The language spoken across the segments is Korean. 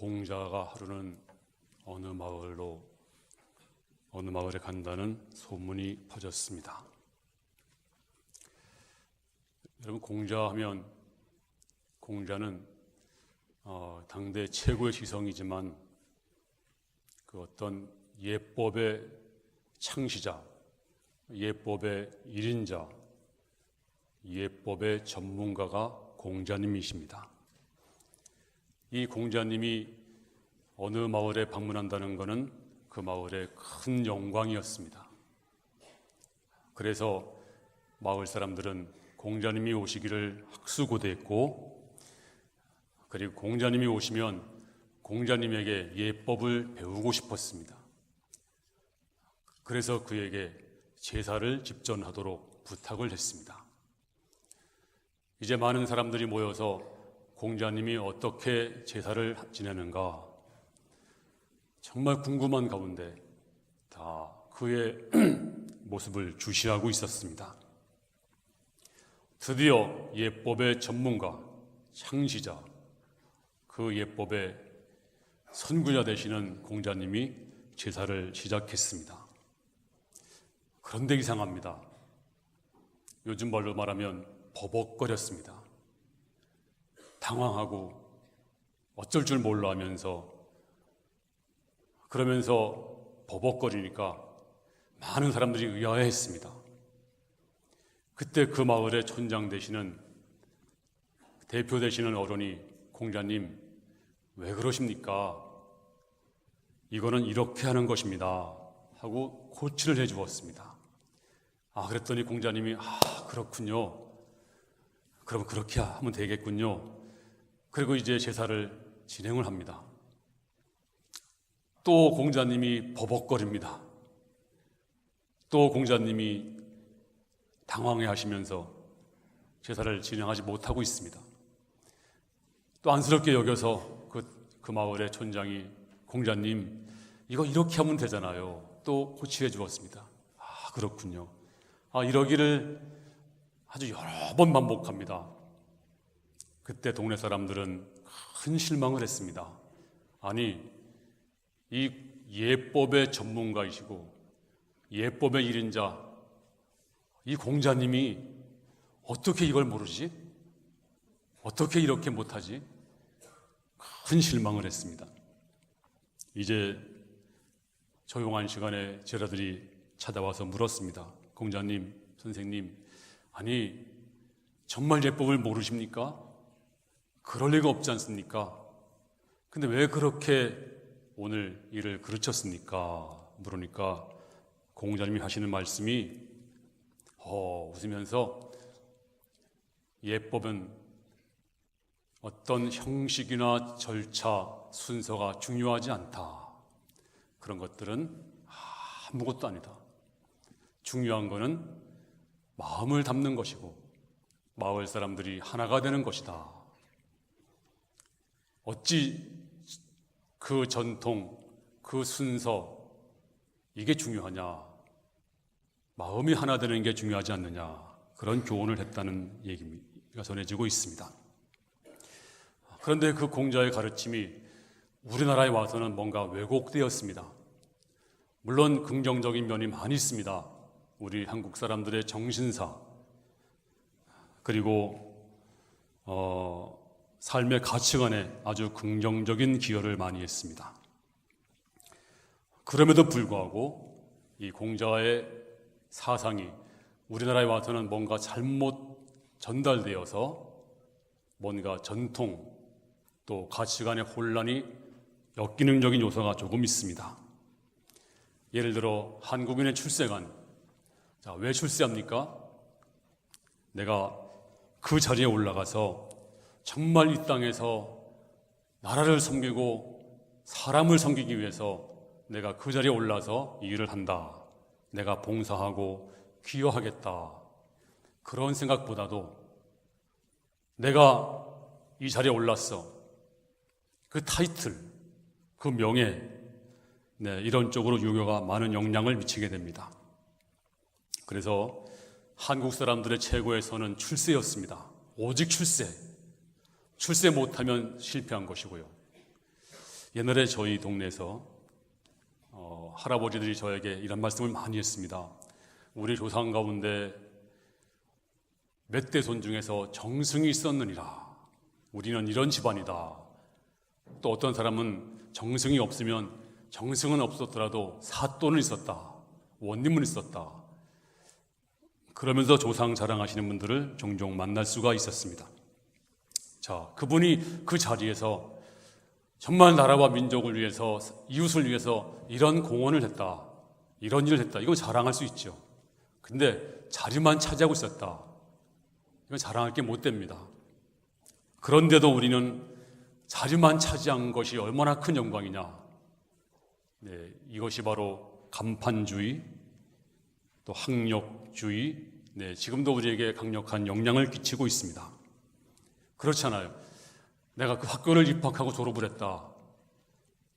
공자가 하루는 어느 마을에 간다는 소문이 퍼졌습니다. 여러분, 공자하면 공자는 당대 최고의 지성이지만 그 어떤 예법의 창시자, 예법의 일인자, 예법의 전문가가 공자님이십니다. 이 공자님이 어느 마을에 방문한다는 것은 그 마을의 큰 영광이었습니다. 그래서 마을 사람들은 공자님이 오시기를 학수고대했고, 그리고 공자님이 오시면 공자님에게 예법을 배우고 싶었습니다. 그래서 그에게 제사를 집전하도록 부탁을 했습니다. 이제 많은 사람들이 모여서 공자님이 어떻게 제사를 지내는가 정말 궁금한 가운데 다 그의 모습을 주시하고 있었습니다. 드디어 예법의 전문가, 창시자, 그 예법의 선구자 되시는 공자님이 제사를 시작했습니다. 그런데 이상합니다. 요즘 말로 말하면 버벅거렸습니다. 당황하고 어쩔 줄 몰라 하면서, 그러면서 버벅거리니까 많은 사람들이 의아해했습니다. 그때 그 마을의 촌장 되시는, 대표 되시는 어른이 공자님 왜 그러십니까? 이거는 이렇게 하는 것입니다 하고 코치를 해주었습니다. 그랬더니 공자님이 그렇군요. 그럼 그렇게 하면 되겠군요. 그리고 이제 제사를 진행을 합니다. 또 공자님이 버벅거립니다. 또 공자님이 당황해 하시면서 제사를 진행하지 못하고 있습니다. 또 안쓰럽게 여겨서 그 마을의 촌장이 공자님 이거 이렇게 하면 되잖아요. 또 고치해 주었습니다. 그렇군요. 이러기를 아주 여러 번 반복합니다. 그때 동네 사람들은 큰 실망을 했습니다. 아니, 이 예법의 전문가이시고 예법의 일인자 이 공자님이 어떻게 이걸 모르지? 어떻게 이렇게 못하지? 큰 실망을 했습니다. 이제 조용한 시간에 제자들이 찾아와서 물었습니다. 공자님, 선생님, 아니 정말 예법을 모르십니까? 그럴 리가 없지 않습니까? 근데 왜 그렇게 오늘 일을 그르쳤습니까? 물으니까 공자님이 하시는 말씀이 웃으면서 예법은 어떤 형식이나 절차, 순서가 중요하지 않다. 그런 것들은 아무것도 아니다. 중요한 것은 마음을 담는 것이고 마을 사람들이 하나가 되는 것이다. 어찌 그 전통, 그 순서 이게 중요하냐? 마음이 하나 되는 게 중요하지 않느냐? 그런 교훈을 했다는 얘기가 전해지고 있습니다. 그런데 그 공자의 가르침이 우리나라에 와서는 뭔가 왜곡되었습니다. 물론 긍정적인 면이 많이 있습니다. 우리 한국 사람들의 정신사, 그리고 삶의 가치관에 아주 긍정적인 기여를 많이 했습니다. 그럼에도 불구하고 이 공자의 사상이 우리나라에 와서는 뭔가 잘못 전달되어서 뭔가 전통 또 가치관의 혼란이 역기능적인 요소가 조금 있습니다. 예를 들어 한국인의 출세관, 왜 출세합니까? 내가 그 자리에 올라가서 정말 이 땅에서 나라를 섬기고 사람을 섬기기 위해서 내가 그 자리에 올라서 이 일을 한다. 내가 봉사하고 기여하겠다. 그런 생각보다도 내가 이 자리에 올랐어. 그 타이틀, 그 명예, 이런 쪽으로 유교가 많은 영향을 미치게 됩니다. 그래서 한국 사람들의 최고의 선은 출세였습니다. 오직 출세. 출세 못하면 실패한 것이고요. 옛날에 저희 동네에서 할아버지들이 저에게 이런 말씀을 많이 했습니다. 우리 조상 가운데 몇 대손 중에서 정승이 있었느니라. 우리는 이런 집안이다. 또 어떤 사람은 정승이 없으면 정승은 없었더라도 사또는 있었다. 원님은 있었다. 그러면서 조상 자랑하시는 분들을 종종 만날 수가 있었습니다. 자, 그분이 그 자리에서 정말 나라와 민족을 위해서, 이웃을 위해서 이런 공헌을 했다, 이런 일을 했다, 이건 자랑할 수 있죠. 근데 자리만 차지하고 있었다, 이건 자랑할 게 못 됩니다. 그런데도 우리는 자리만 차지한 것이 얼마나 큰 영광이냐. 네, 이것이 바로 간판주의, 또 학력주의, 네, 지금도 우리에게 강력한 영향을 끼치고 있습니다. 그렇잖아요. 내가 그 학교를 입학하고 졸업을 했다.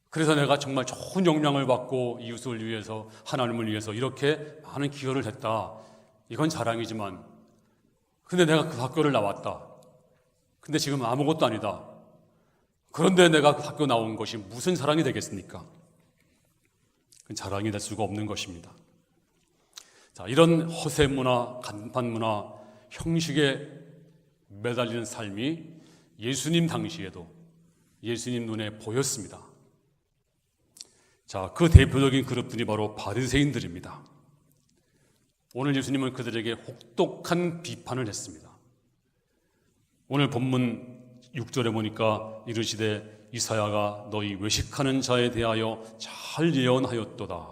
그래서 내가 정말 좋은 영향을 받고 이웃을 위해서, 하나님을 위해서 이렇게 많은 기여를 했다. 이건 자랑이지만, 근데 내가 그 학교를 나왔다. 근데 지금 아무것도 아니다. 그런데 내가 그 학교 나온 것이 무슨 자랑이 되겠습니까? 그건 자랑이 될 수가 없는 것입니다. 자, 이런 허세 문화, 간판 문화, 형식에 매달리는 삶이 예수님 당시에도 예수님 눈에 보였습니다. 자, 그 대표적인 그룹들이 바로 바리새인들입니다. 오늘 예수님은 그들에게 혹독한 비판을 했습니다. 오늘 본문 6절에 보니까 이르시되 이사야가 너희 외식하는 자에 대하여 잘 예언하였도다.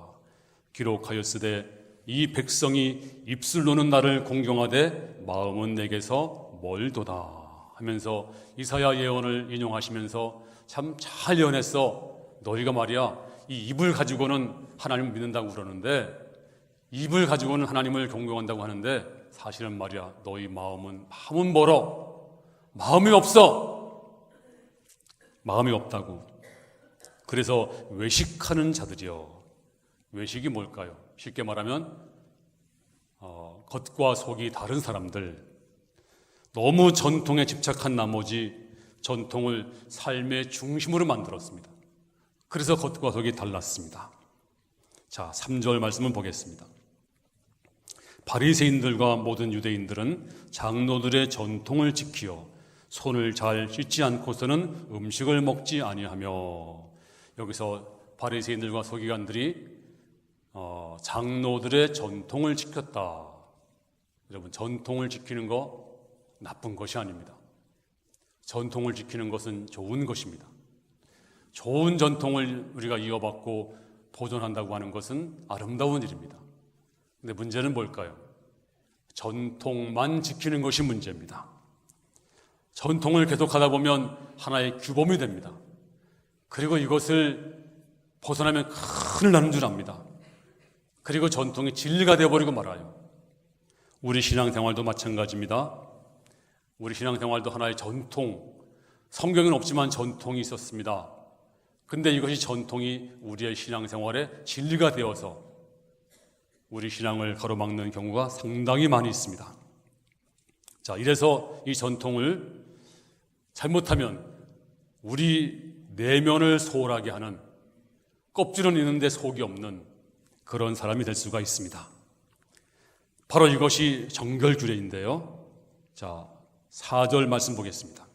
기록하였으되 이 백성이 입술로는 나를 공경하되 마음은 내게서 멀도다 하면서 이사야 예언을 인용하시면서 참 잘 예언했어. 너희가 말이야 이 입을 가지고는 하나님을 믿는다고 그러는데, 입을 가지고는 하나님을 공경한다고 하는데 사실은 말이야 너희 마음은 멀어. 마음이 없어. 마음이 없다고. 그래서 외식하는 자들이요. 외식이 뭘까요? 쉽게 말하면 겉과 속이 다른 사람들, 너무 전통에 집착한 나머지 전통을 삶의 중심으로 만들었습니다. 그래서 겉과 속이 달랐습니다. 자, 3절 말씀을 보겠습니다. 바리새인들과 모든 유대인들은 장로들의 전통을 지키어 손을 잘 씻지 않고서는 음식을 먹지 아니하며, 여기서 바리새인들과 서기관들이 장로들의 전통을 지켰다. 여러분, 전통을 지키는 거 나쁜 것이 아닙니다. 전통을 지키는 것은 좋은 것입니다. 좋은 전통을 우리가 이어받고 보존한다고 하는 것은 아름다운 일입니다. 근데 문제는 뭘까요? 전통만 지키는 것이 문제입니다. 전통을 계속하다 보면 하나의 규범이 됩니다. 그리고 이것을 벗어나면 큰일 나는 줄 압니다. 그리고 전통이 진리가 되어버리고 말아요. 우리 신앙생활도 마찬가지입니다. 우리 신앙생활도 하나의 전통, 성경에는 없지만 전통이 있었습니다. 근데 이것이 전통이 우리의 신앙생활의 진리가 되어서 우리 신앙을 가로막는 경우가 상당히 많이 있습니다. 자, 이래서 이 전통을 잘못하면 우리 내면을 소홀하게 하는, 껍질은 있는데 속이 없는 그런 사람이 될 수가 있습니다. 바로 이것이 정결규례인데요. 자, 4절 말씀 보겠습니다.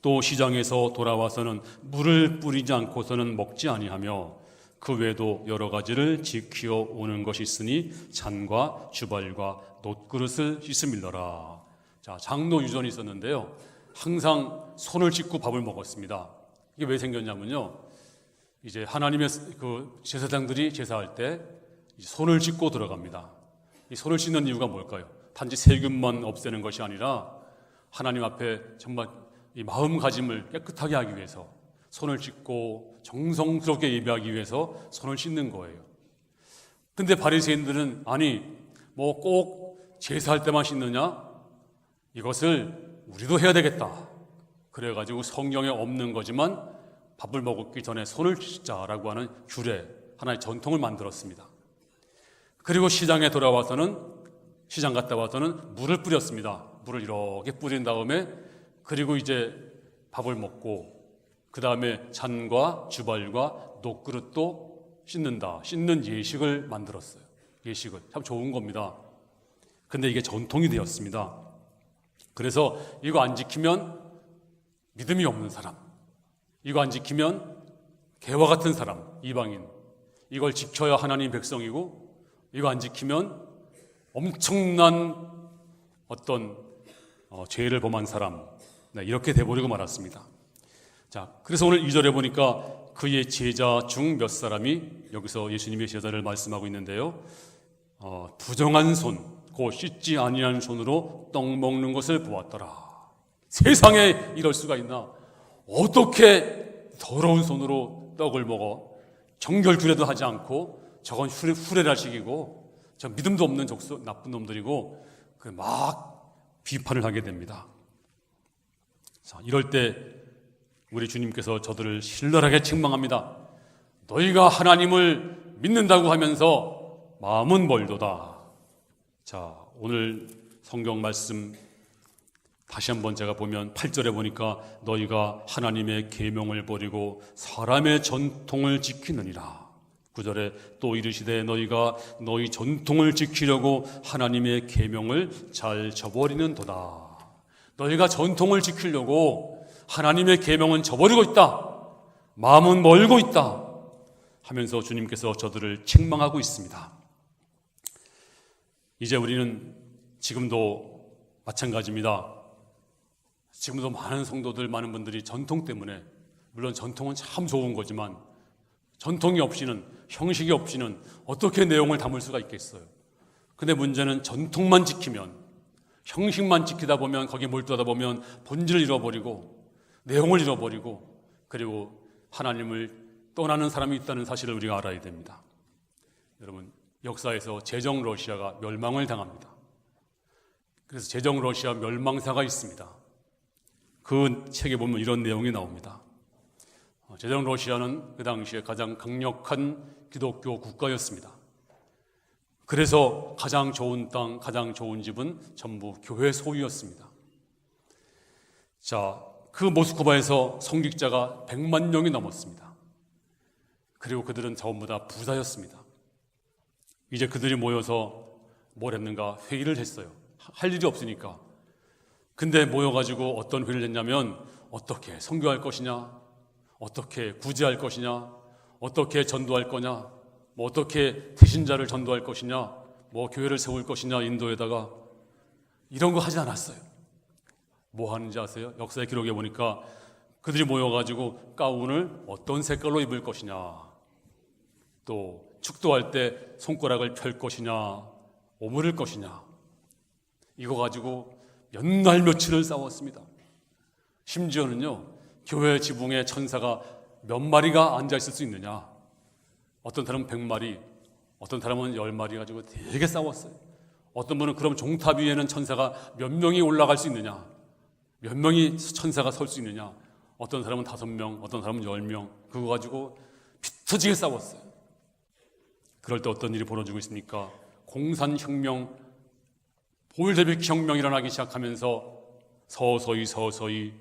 또 시장에서 돌아와서는 물을 뿌리지 않고서는 먹지 아니하며 그 외에도 여러 가지를 지키어 오는 것이 있으니 잔과 주발과 놋그릇을 씻음일러라. 자, 장로 유전이 있었는데요. 항상 손을 씻고 밥을 먹었습니다. 이게 왜 생겼냐면요. 이제 하나님의 그 제사장들이 제사할 때 손을 씻고 들어갑니다. 이 손을 씻는 이유가 뭘까요? 단지 세균만 없애는 것이 아니라 하나님 앞에 정말 이 마음가짐을 깨끗하게 하기 위해서 손을 씻고 정성스럽게 예배하기 위해서 손을 씻는 거예요. 근데 바리새인들은 아니 뭐 꼭 제사할 때만 씻느냐? 이것을 우리도 해야 되겠다. 그래가지고 성경에 없는 거지만 밥을 먹기 전에 손을 씻자라고 하는 규례, 하나의 전통을 만들었습니다. 그리고 시장 갔다 와서는 물을 뿌렸습니다. 물을 이렇게 뿌린 다음에 그리고 이제 밥을 먹고 그 다음에 잔과 주발과 녹그릇도 씻는다. 씻는 예식을 만들었어요. 예식을. 참 좋은 겁니다. 근데 이게 전통이 되었습니다. 그래서 이거 안 지키면 믿음이 없는 사람, 이거 안 지키면 개와 같은 사람, 이방인, 이걸 지켜야 하나님 백성이고, 이거 안 지키면 엄청난 어떤 죄를 범한 사람, 이렇게 돼버리고 말았습니다. 자, 그래서 오늘 2절에 보니까 그의 제자 중 몇 사람이, 여기서 예수님의 제자를 말씀하고 있는데요, 부정한 손, 곧 씻지 아니한 손으로 떡 먹는 것을 보았더라. 세상에 이럴 수가 있나? 어떻게 더러운 손으로 떡을 먹어? 정결주례도 하지 않고, 저건 후레라식이고, 저 믿음도 없는 나쁜 놈들이고, 막 비판을 하게 됩니다. 자, 이럴 때 우리 주님께서 저들을 신랄하게 책망합니다. 너희가 하나님을 믿는다고 하면서 마음은 멀도다. 자, 오늘 성경 말씀 다시 한번 제가 보면 8절에 보니까 너희가 하나님의 계명을 버리고 사람의 전통을 지키느니라. 9절에 또 이르시되 너희가 너희 전통을 지키려고 하나님의 계명을 잘 저버리는도다. 너희가 전통을 지키려고 하나님의 계명은 저버리고 있다. 마음은 멀고 있다. 하면서 주님께서 저들을 책망하고 있습니다. 이제 우리는 지금도 마찬가지입니다. 지금도 많은 성도들, 많은 분들이 전통 때문에, 물론 전통은 참 좋은 거지만 전통이 없이는, 형식이 없이는 어떻게 내용을 담을 수가 있겠어요. 근데 문제는 전통만 지키면, 형식만 지키다 보면, 거기에 몰두하다 보면 본질을 잃어버리고 내용을 잃어버리고, 그리고 하나님을 떠나는 사람이 있다는 사실을 우리가 알아야 됩니다. 여러분, 역사에서 제정 러시아가 멸망을 당합니다. 그래서 제정 러시아 멸망사가 있습니다. 그 책에 보면 이런 내용이 나옵니다. 제정 러시아는 그 당시에 가장 강력한 기독교 국가였습니다. 그래서 가장 좋은 땅, 가장 좋은 집은 전부 교회 소유였습니다. 자, 그 모스크바에서 성직자가 100만 명이 넘었습니다. 그리고 그들은 전부 다 부자였습니다. 이제 그들이 모여서 뭘 했는가? 회의를 했어요. 할 일이 없으니까. 근데 모여가지고 어떤 회의를 했냐면, 어떻게 선교할 것이냐, 어떻게 구제할 것이냐, 어떻게 전도할 거냐, 어떻게 대신자를 전도할 것이냐, 교회를 세울 것이냐, 인도에다가. 이런 거 하지 않았어요. 뭐 하는지 아세요? 역사의 기록에 보니까 그들이 모여가지고 가운을 어떤 색깔로 입을 것이냐, 또 축도할 때 손가락을 펼 것이냐, 오므릴 것이냐, 이거 가지고 몇 날 며칠을 싸웠습니다. 심지어는요, 교회 지붕에 천사가 몇 마리가 앉아있을 수 있느냐, 어떤 사람은 100마리, 어떤 사람은 10마리 가지고 되게 싸웠어요. 어떤 분은 그럼 종탑 위에는 천사가 몇 명이 올라갈 수 있느냐, 몇 명이 천사가 설 수 있느냐, 어떤 사람은 5명, 어떤 사람은 10명, 그거 가지고 피 터지게 싸웠어요. 그럴 때 어떤 일이 벌어지고 있습니까? 공산혁명, 볼셰비키 혁명이 일어나기 시작하면서 서서히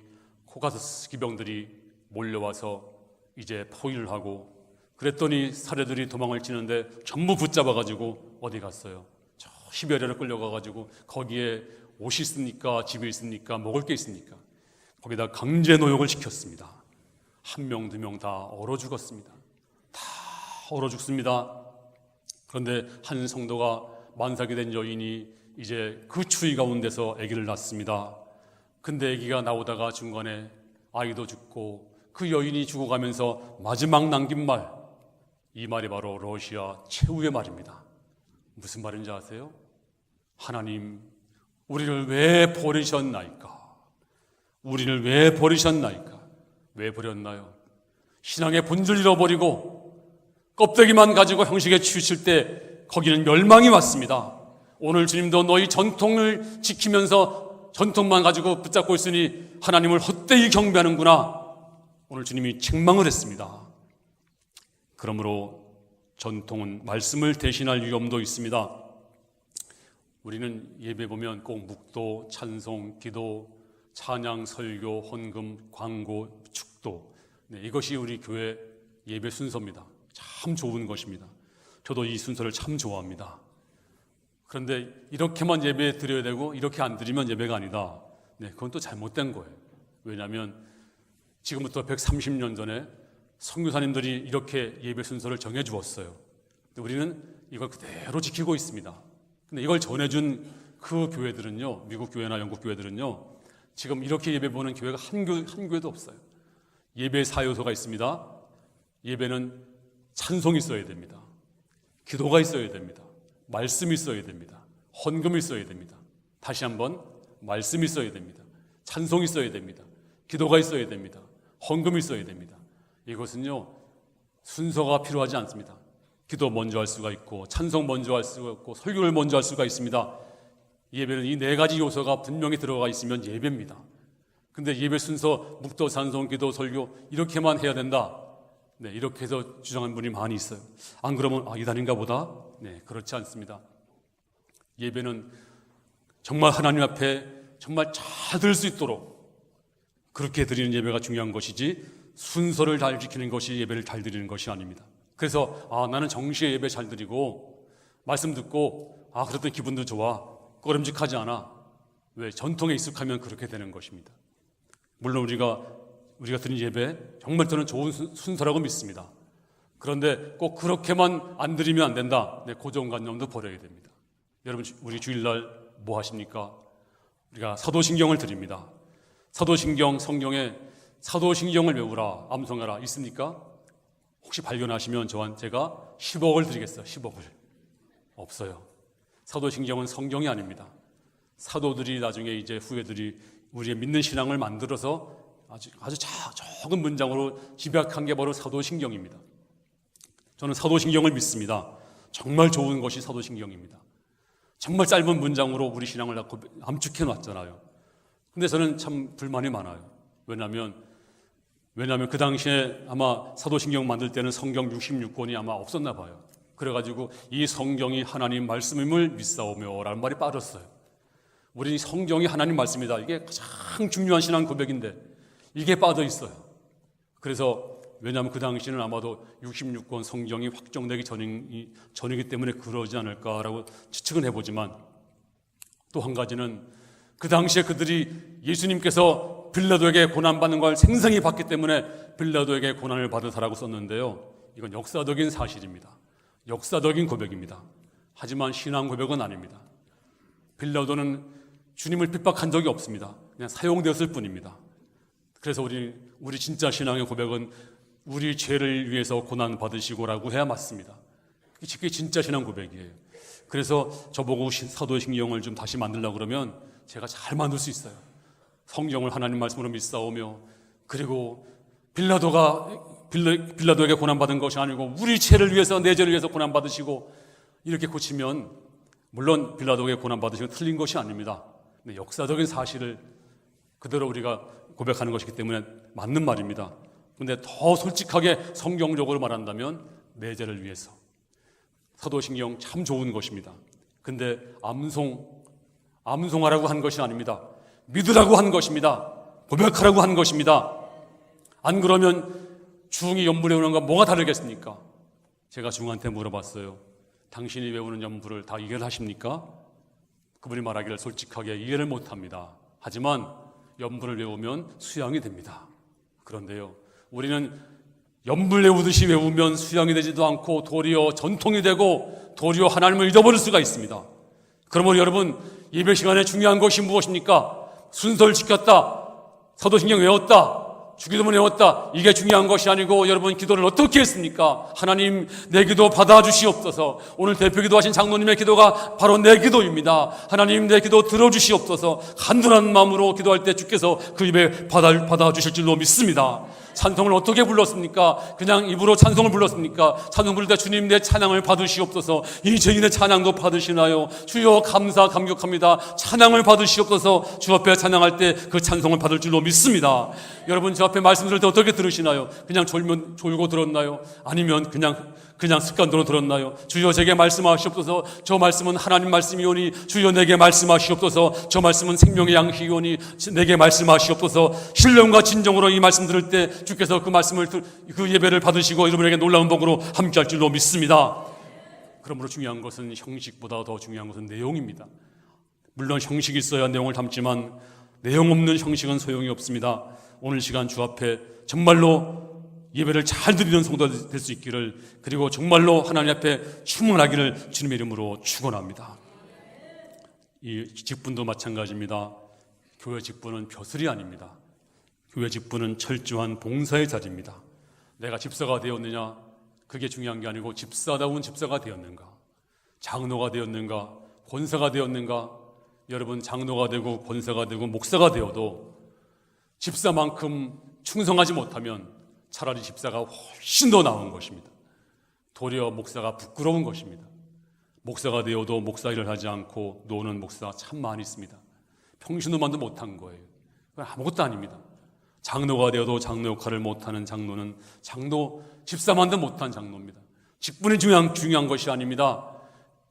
코카서스 기병들이 몰려와서 이제 포위를 하고, 그랬더니 사례들이 도망을 치는데 전부 붙잡아가지고 어디 갔어요? 저 시베리아로 끌려가가지고 거기에 옷이 있습니까? 집이 있습니까? 먹을 게 있습니까? 거기다 강제 노역을 시켰습니다. 1명, 2명 다 얼어 죽었습니다. 다 얼어 죽습니다. 그런데 한 성도가 만삭이 된 여인이 이제 그 추위 가운데서 아기를 낳습니다. 근데 아기가 나오다가 중간에 아이도 죽고 그 여인이 죽어가면서 마지막 남긴 말, 이 말이 바로 러시아 최후의 말입니다. 무슨 말인지 아세요? 하나님, 우리를 왜 버리셨나이까? 우리를 왜 버리셨나이까? 왜 버렸나요? 신앙의 본질 잃어버리고 껍데기만 가지고 형식에 치우칠 때 거기는 멸망이 왔습니다. 오늘 주님도 너희 전통을 지키면서 전통만 가지고 붙잡고 있으니 하나님을 헛되이 경배하는구나. 오늘 주님이 책망을 했습니다. 그러므로 전통은 말씀을 대신할 위험도 있습니다. 우리는 예배 보면 꼭 묵도, 찬송, 기도, 찬양, 설교, 헌금, 광고, 축도, 네, 이것이 우리 교회 예배 순서입니다. 참 좋은 것입니다. 저도 이 순서를 참 좋아합니다. 그런데 이렇게만 예배 드려야 되고 이렇게 안 드리면 예배가 아니다. 네, 그건 또 잘못된 거예요. 왜냐하면 지금부터 130년 전에 선교사님들이 이렇게 예배 순서를 정해 주었어요. 우리는 이걸 그대로 지키고 있습니다. 근데 이걸 전해준 그 교회들은요, 미국 교회나 영국 교회들은요, 지금 이렇게 예배 보는 교회가 한 교회도 없어요. 예배 4요소가 있습니다. 예배는 찬송이 있어야 됩니다. 기도가 있어야 됩니다. 말씀이 있어야 됩니다. 헌금이 있어야 됩니다. 다시 한번 말씀이 있어야 됩니다. 찬송이 있어야 됩니다. 기도가 있어야 됩니다. 헌금이 있어야 됩니다. 이것은요, 순서가 필요하지 않습니다. 기도 먼저 할 수가 있고 찬송 먼저 할 수가 있고 설교를 먼저 할 수가 있습니다. 예배는 이 4가지 요소가 분명히 들어가 있으면 예배입니다. 근데 예배 순서 묵도, 찬송, 기도, 설교 이렇게만 해야 된다. 네, 이렇게 해서 주장한 분이 많이 있어요. 안 그러면 이단인가 보다? 네, 그렇지 않습니다. 예배는 정말 하나님 앞에 정말 잘 드릴 수 있도록 그렇게 드리는 예배가 중요한 것이지 순서를 잘 지키는 것이 예배를 잘 드리는 것이 아닙니다. 그래서 나는 정시에 예배 잘 드리고 말씀 듣고 그랬더니 기분도 좋아. 꺼림직하지 않아. 왜? 전통에 익숙하면 그렇게 되는 것입니다. 물론 우리가 드린 예배 정말 저는 좋은 순서라고 믿습니다. 그런데 꼭 그렇게만 안 드리면 안 된다. 네, 고정관념도 버려야 됩니다. 여러분, 우리 주일날 뭐 하십니까? 우리가 사도신경을 드립니다. 사도신경, 성경에 사도신경을 외우라, 암송하라 있습니까? 혹시 발견하시면 제가 10억을 드리겠어요. 10억을. 없어요. 사도신경은 성경이 아닙니다. 사도들이 나중에 이제 후예들이 우리의 믿는 신앙을 만들어서 아주 적은 문장으로 집약한 게 바로 사도신경입니다. 저는 사도신경을 믿습니다. 정말 좋은 것이 사도신경입니다. 정말 짧은 문장으로 우리 신앙을 암축해 놨잖아요. 근데 저는 참 불만이 많아요. 왜냐하면 그 당시에 아마 사도신경 만들 때는 성경 66권이 아마 없었나 봐요. 그래가지고 이 성경이 하나님 말씀임을 믿사오며 라는 말이 빠졌어요. 우리 성경이 하나님 말씀이다. 이게 가장 중요한 신앙 고백인데 이게 빠져 있어요. 그래서 왜냐하면 그 당시에는 아마도 66권 성경이 확정되기 전이기 때문에 그러지 않을까라고 추측은 해보지만 또 한 가지는 그 당시에 그들이 예수님께서 빌라도에게 고난받는 걸 생생히 봤기 때문에 빌라도에게 고난을 받으사라고 썼는데요. 이건 역사적인 사실입니다. 역사적인 고백입니다. 하지만 신앙 고백은 아닙니다. 빌라도는 주님을 핍박한 적이 없습니다. 그냥 사용되었을 뿐입니다. 그래서 우리 진짜 신앙의 고백은 우리 죄를 위해서 고난 받으시고라고 해야 맞습니다. 그게 진짜 신앙 고백이에요. 그래서 저보고 사도신경을 좀 다시 만들려고 그러면 제가 잘 만들 수 있어요. 성경을 하나님 말씀으로 믿사오며 그리고 빌라도에게 고난받은 것이 아니고 우리 죄를 위해서 내 죄를 위해서 고난받으시고 이렇게 고치면 물론 빌라도에게 고난받으시면 틀린 것이 아닙니다. 네, 역사적인 사실을 그대로 우리가 고백하는 것이기 때문에 맞는 말입니다. 그런데 더 솔직하게 성경적으로 말한다면 내 죄를 위해서 사도신경 참 좋은 것입니다. 근데 암송하라고 한 것이 아닙니다. 믿으라고 한 것입니다. 고백하라고 한 것입니다. 안 그러면 중이 연불에 오는 건 뭐가 다르겠습니까? 제가 중한테 물어봤어요. 당신이 외우는 연불을 다 이해를 하십니까? 그분이 말하기를 솔직하게 이해를 못합니다. 하지만 연불을 외우면 수양이 됩니다. 그런데요, 우리는 연불 외우듯이 외우면 수양이 되지도 않고 도리어 전통이 되고 도리어 하나님을 잊어버릴 수가 있습니다. 그러므로 여러분, 예배 시간에 중요한 것이 무엇입니까? 순서를 지켰다, 사도신경 외웠다, 주기도문 외웠다, 이게 중요한 것이 아니고 여러분 기도를 어떻게 했습니까? 하나님 내 기도 받아주시옵소서. 오늘 대표기도 하신 장로님의 기도가 바로 내 기도입니다. 하나님 내 기도 들어주시옵소서. 간절한 마음으로 기도할 때 주께서 그 입에 받아주실 줄로 믿습니다. 찬송을 어떻게 불렀습니까? 그냥 입으로 찬송을 불렀습니까? 찬송 부를 때 주님 내 찬양을 받으시옵소서. 이 죄인의 찬양도 받으시나요? 주여 감격합니다. 찬양을 받으시옵소서. 주 앞에 찬양할 때 그 찬송을 받을 줄로 믿습니다. 여러분 주 앞에 말씀 들을 때 어떻게 들으시나요? 그냥 졸고 들었나요? 아니면 그냥 그냥 습관대로 들었나요? 주여 제게 말씀하시옵소서. 저 말씀은 하나님 말씀이오니 주여 내게 말씀하시옵소서. 저 말씀은 생명의 양식이오니 내게 말씀하시옵소서. 신령과 진정으로 이 말씀 들을 때 주께서 그 말씀을 그 예배를 받으시고 여러분에게 놀라운 복으로 함께할 줄로 믿습니다. 그러므로 중요한 것은 형식보다 더 중요한 것은 내용입니다. 물론 형식이 있어야 내용을 담지만 내용 없는 형식은 소용이 없습니다. 오늘 시간 주 앞에 정말로 예배를 잘 드리는 성도가 될 수 있기를, 그리고 정말로 하나님 앞에 충만하기를 주님의 이름으로 축원합니다. 이 직분도 마찬가지입니다. 교회 직분은 벼슬이 아닙니다. 교회 직분은 철저한 봉사의 자리입니다. 내가 집사가 되었느냐, 그게 중요한 게 아니고 집사다운 집사가 되었는가, 장로가 되었는가, 권사가 되었는가. 여러분, 장로가 되고 권사가 되고 목사가 되어도 집사만큼 충성하지 못하면 차라리 집사가 훨씬 더 나은 것입니다. 도리어 목사가 부끄러운 것입니다. 목사가 되어도 목사 일을 하지 않고 노는 목사 참 많이 있습니다. 평신도만도 못한 거예요. 그건 아무것도 아닙니다. 장로가 되어도 장로 역할을 못하는 장로는 집사만도 못한 장로입니다. 직분이 중요한 것이 아닙니다.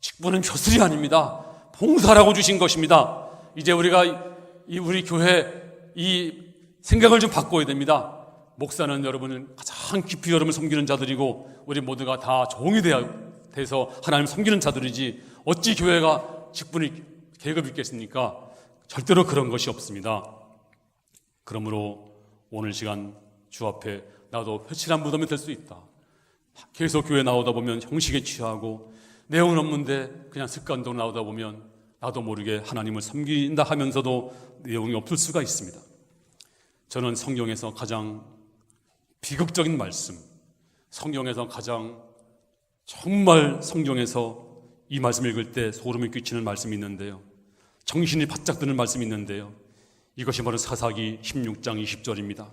직분은 벼슬이 아닙니다. 봉사라고 주신 것입니다. 이제 우리 교회 이 생각을 좀 바꿔야 됩니다. 목사는 여러분을 가장 깊이 여러분을 섬기는 자들이고 우리 모두가 다 종이 돼서 하나님 섬기는 자들이지 어찌 교회가 직분이 계급이 있겠습니까? 절대로 그런 것이 없습니다. 그러므로 오늘 시간 주 앞에 나도 회칠한 무덤이 될 수 있다. 계속 교회 나오다 보면 형식에 취하고 내용은 없는데 그냥 습관대로 나오다 보면 나도 모르게 하나님을 섬긴다 하면서도 내용이 없을 수가 있습니다. 저는 성경에서 가장 비극적인 말씀, 성경에서 가장 정말 성경에서 이 말씀 읽을 때 소름이 끼치는 말씀이 있는데요. 정신이 바짝 드는 말씀이 있는데요. 이것이 바로 사사기 16장 20절입니다.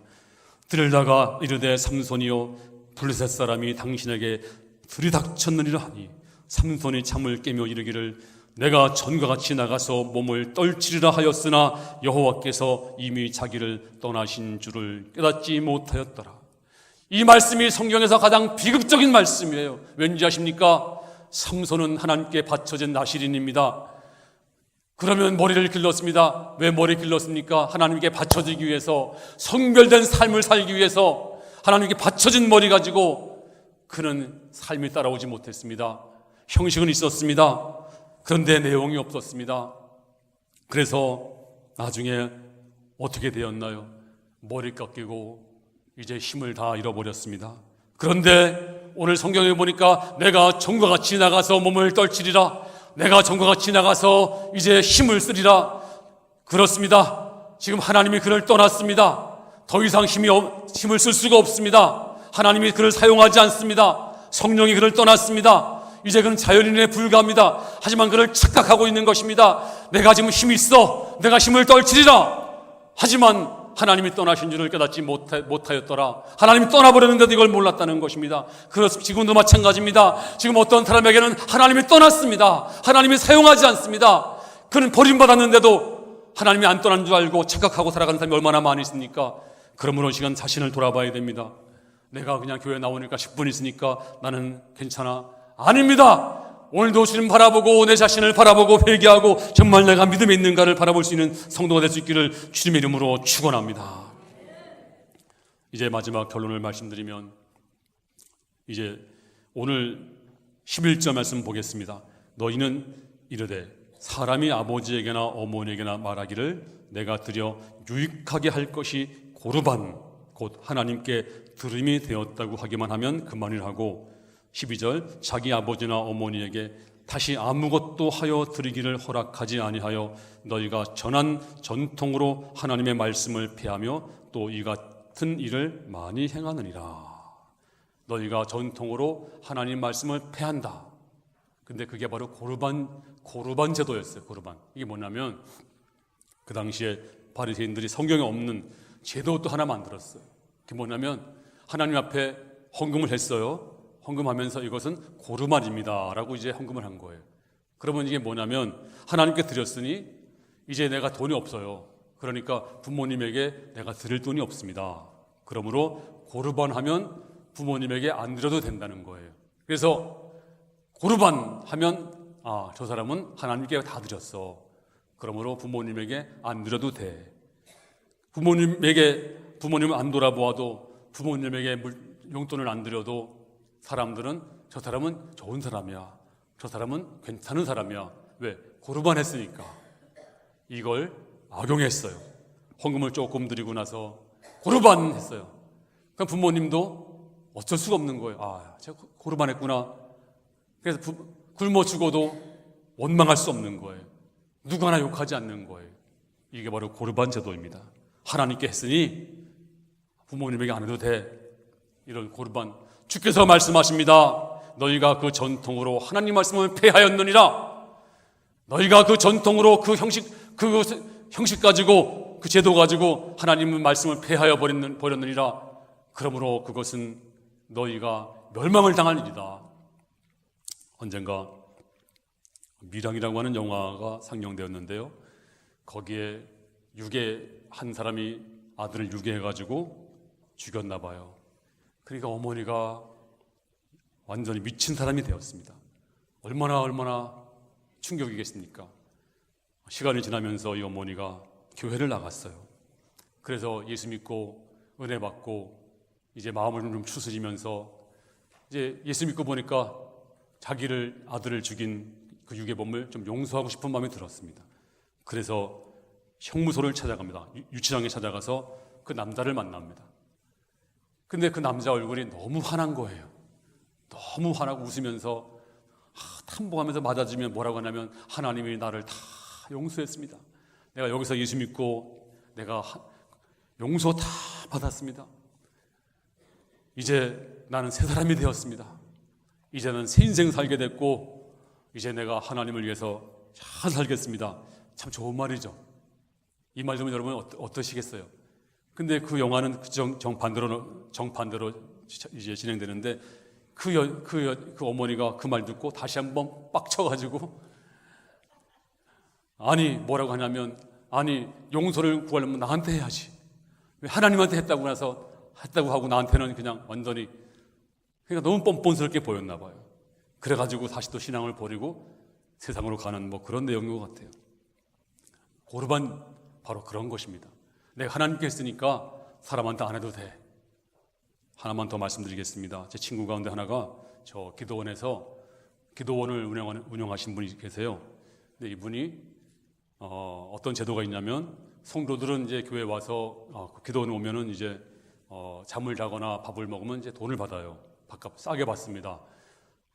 들다가 이르되 삼손이여 블레셋 사람이 당신에게 들이닥쳤느니라 하니 삼손이 잠을 깨며 이르기를 내가 전과 같이 나가서 몸을 떨치리라 하였으나 여호와께서 이미 자기를 떠나신 줄을 깨닫지 못하였더라. 이 말씀이 성경에서 가장 비극적인 말씀이에요. 왠지 아십니까? 삼손은 하나님께 바쳐진 나실인입니다. 그러면 머리를 길렀습니다. 왜 머리 길렀습니까? 하나님께 바쳐지기 위해서, 성별된 삶을 살기 위해서 하나님께 바쳐진 머리 가지고 그는 삶이 따라오지 못했습니다. 형식은 있었습니다. 그런데 내용이 없었습니다. 그래서 나중에 어떻게 되었나요? 머리 깎이고 이제 힘을 다 잃어버렸습니다. 그런데 오늘 성경에 보니까 내가 전과 같이 나가서 몸을 떨치리라, 내가 전과 같이 나가서 이제 힘을 쓰리라. 그렇습니다. 지금 하나님이 그를 떠났습니다. 더 이상 힘을 쓸 수가 없습니다. 하나님이 그를 사용하지 않습니다. 성령이 그를 떠났습니다. 이제 그는 자연인에 불과합니다. 하지만 그를 착각하고 있는 것입니다. 내가 지금 힘이 있어, 내가 힘을 떨치리라. 하지만 하나님이 떠나신 줄을 깨닫지 못하였더라. 하나님이 떠나버렸는데도 이걸 몰랐다는 것입니다. 그렇습니다. 지금도 마찬가지입니다. 지금 어떤 사람에게는 하나님이 떠났습니다. 하나님이 사용하지 않습니다. 그는 버림받았는데도 하나님이 안 떠난 줄 알고 착각하고 살아가는 사람이 얼마나 많이 있습니까? 그러므로 시간 자신을 돌아봐야 됩니다. 내가 그냥 교회 나오니까 10분 있으니까 나는 괜찮아. 아닙니다. 오늘도 주님 바라보고 내 자신을 바라보고 회개하고 정말 내가 믿음에 있는가를 바라볼 수 있는 성도가 될 수 있기를 주님의 이름으로 축원합니다. 이제 마지막 결론을 말씀드리면 이제 오늘 11절 말씀 보겠습니다. 너희는 이르되 사람이 아버지에게나 어머니에게나 말하기를 내가 드려 유익하게 할 것이 고르반 곧 하나님께 들음이 되었다고 하기만 하면 그만이라 하고 12절 자기 아버지나 어머니에게 다시 아무것도 하여 드리기를 허락하지 아니하여 너희가 전한 전통으로 하나님의 말씀을 폐하며 또 이 같은 일을 많이 행하느니라. 너희가 전통으로 하나님 말씀을 폐한다. 근데 그게 바로 고르반 제도였어요. 고르반. 이게 뭐냐면 그 당시에 바리새인들이 성경에 없는 제도 또 하나 만들었어요. 그게 뭐냐면 하나님 앞에 헌금을 했어요. 헌금하면서 이것은 고르반입니다 라고 이제 헌금을 한 거예요. 그러면 이게 뭐냐면 하나님께 드렸으니 이제 내가 돈이 없어요. 그러니까 부모님에게 내가 드릴 돈이 없습니다. 그러므로 고르반하면 부모님에게 안 드려도 된다는 거예요. 그래서 고르반 하면 저 사람은 하나님께 다 드렸어. 그러므로 부모님에게 안 드려도 돼. 부모님을 안 돌아보아도 부모님에게 용돈을 안 드려도 사람들은 저 사람은 좋은 사람이야. 저 사람은 괜찮은 사람이야. 왜? 고르반 했으니까. 이걸 악용했어요. 헌금을 조금 드리고 나서 고르반 했어요. 그럼 부모님도 어쩔 수가 없는 거예요. 제가 고르반 했구나. 그래서 굶어 죽어도 원망할 수 없는 거예요. 누구나 욕하지 않는 거예요. 이게 바로 고르반 제도입니다. 하나님께 했으니 부모님에게 안 해도 돼. 이런 고르반. 주께서 말씀하십니다. 너희가 그 전통으로 하나님 말씀을 폐하였느니라. 너희가 그 전통으로 그 형식 가지고 그 제도 가지고 하나님의 말씀을 폐하여 버렸느니라. 그러므로 그것은 너희가 멸망을 당할 일이다. 언젠가 밀양이라고 하는 영화가 상영되었는데요. 거기에 한 사람이 아들을 유괴해가지고 죽였나 봐요. 그러니까 어머니가 완전히 미친 사람이 되었습니다. 얼마나 충격이겠습니까? 시간이 지나면서 이 어머니가 교회를 나갔어요. 그래서 예수 믿고 은혜 받고 이제 마음을 좀 추스리면서 이제 예수 믿고 보니까 아들을 죽인 그 유괴범을 좀 용서하고 싶은 마음이 들었습니다. 그래서 형무소를 찾아갑니다. 유치장에 찾아가서 그 남자를 만납니다. 근데 그 남자 얼굴이 너무 화난 거예요. 너무 화나고 웃으면서 탐복하면서 맞아주면 뭐라고 하냐면 하나님이 나를 다 용서했습니다. 내가 여기서 예수 믿고 내가 용서 다 받았습니다. 이제 나는 새 사람이 되었습니다. 이제는 새 인생 살게 됐고 이제 내가 하나님을 위해서 잘 살겠습니다. 참 좋은 말이죠. 이 말 들으면 여러분 어떠시겠어요? 근데 그 영화는 정반대로 이제 진행되는데 그 어머니가 그 말 듣고 다시 한번 빡쳐가지고 뭐라고 하냐면 용서를 구하려면 나한테 해야지. 왜 하나님한테 했다고 하고 나한테는 그냥 완전히 그러니까 너무 뻔뻔스럽게 보였나 봐요. 그래가지고 다시 또 신앙을 버리고 세상으로 가는 그런 내용인 것 같아요. 고르반 바로 그런 것입니다. 내가 하나님께 했으니까 사람한테 안 해도 돼. 하나만 더 말씀드리겠습니다. 제 친구 가운데 하나가 저 기도원에서 기도원을 운영하신 분이 계세요. 근데 이분이 어떤 제도가 있냐면 성도들은 이제 교회 와서 기도원에 오면은 이제 잠을 자거나 밥을 먹으면 이제 돈을 받아요. 밥값 싸게 받습니다.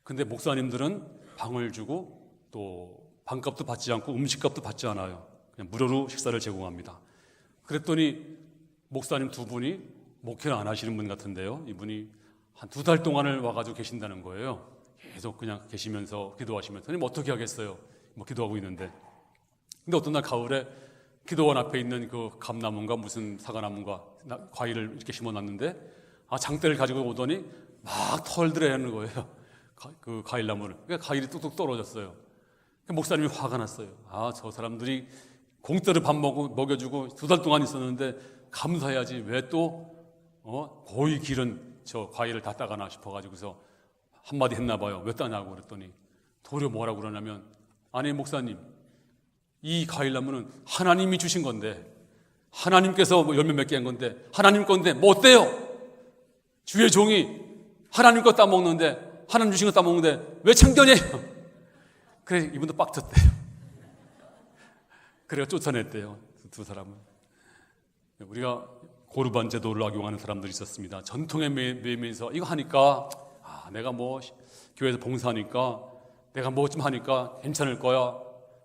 근데 목사님들은 방을 주고 또 방값도 받지 않고 음식값도 받지 않아요. 그냥 무료로 식사를 제공합니다. 그랬더니 목사님 두 분이 목회를 안 하시는 분 같은데요. 이분이 한 2달 동안을 와가지고 계신다는 거예요. 계속 그냥 계시면서 기도하시면서. 선생님 어떻게 하겠어요? 기도하고 있는데. 근데 어떤 날 가을에 기도원 앞에 있는 그 감나무인가 무슨 사과나무인가 과일을 이렇게 심어놨는데 장대를 가지고 오더니 막 털들어야하는 거예요. 그 과일나무를. 그러니까 과일이 뚝뚝 떨어졌어요. 목사님이 화가 났어요. 저 사람들이 공짜로 밥 먹여주고 2달 동안 있었는데 감사해야지 왜 또 고이 기른 저 과일을 다 따가나 싶어가지고서 한마디 했나 봐요. 왜 따냐고 그랬더니 도리어 뭐라고 그러냐면 목사님 이 과일나무는 하나님이 주신 건데 하나님께서 열매 맺게 한 건데 하나님 건데 뭐 어때요? 주의 종이 하나님 거 따먹는데 하나님 주신 거 따먹는데 왜 참견해요? 그래 이분도 빡쳤대요. 그래서 쫓아냈대요. 두 사람은. 우리가 고르반 제도를 악용하는 사람들이 있었습니다. 전통에 매이면서 이거 하니까 내가 교회에서 봉사하니까 내가 좀 하니까 괜찮을 거야.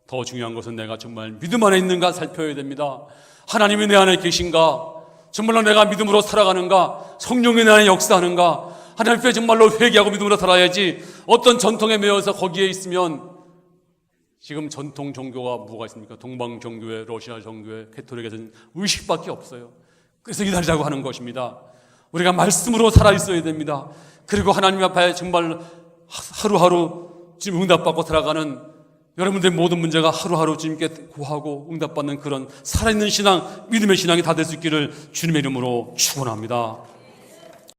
더 중요한 것은 내가 정말 믿음 안에 있는가 살펴야 됩니다. 하나님이 내 안에 계신가? 정말로 내가 믿음으로 살아가는가? 성령이 내 안에 역사하는가? 하나님 앞에 정말로 회개하고 믿음으로 살아야지. 어떤 전통에 매여서 거기에 있으면 지금 전통 종교가 뭐가 있습니까? 동방 종교회, 러시아 종교회, 캐톨릭에서는 의식밖에 없어요. 그래서 기다리자고 하는 것입니다. 우리가 말씀으로 살아있어야 됩니다. 그리고 하나님 앞에 정말 하루하루 지금 응답받고 살아가는 여러분들의 모든 문제가 하루하루 주님께 구하고 응답받는 그런 살아있는 신앙, 믿음의 신앙이 다 될 수 있기를 주님의 이름으로 축원합니다.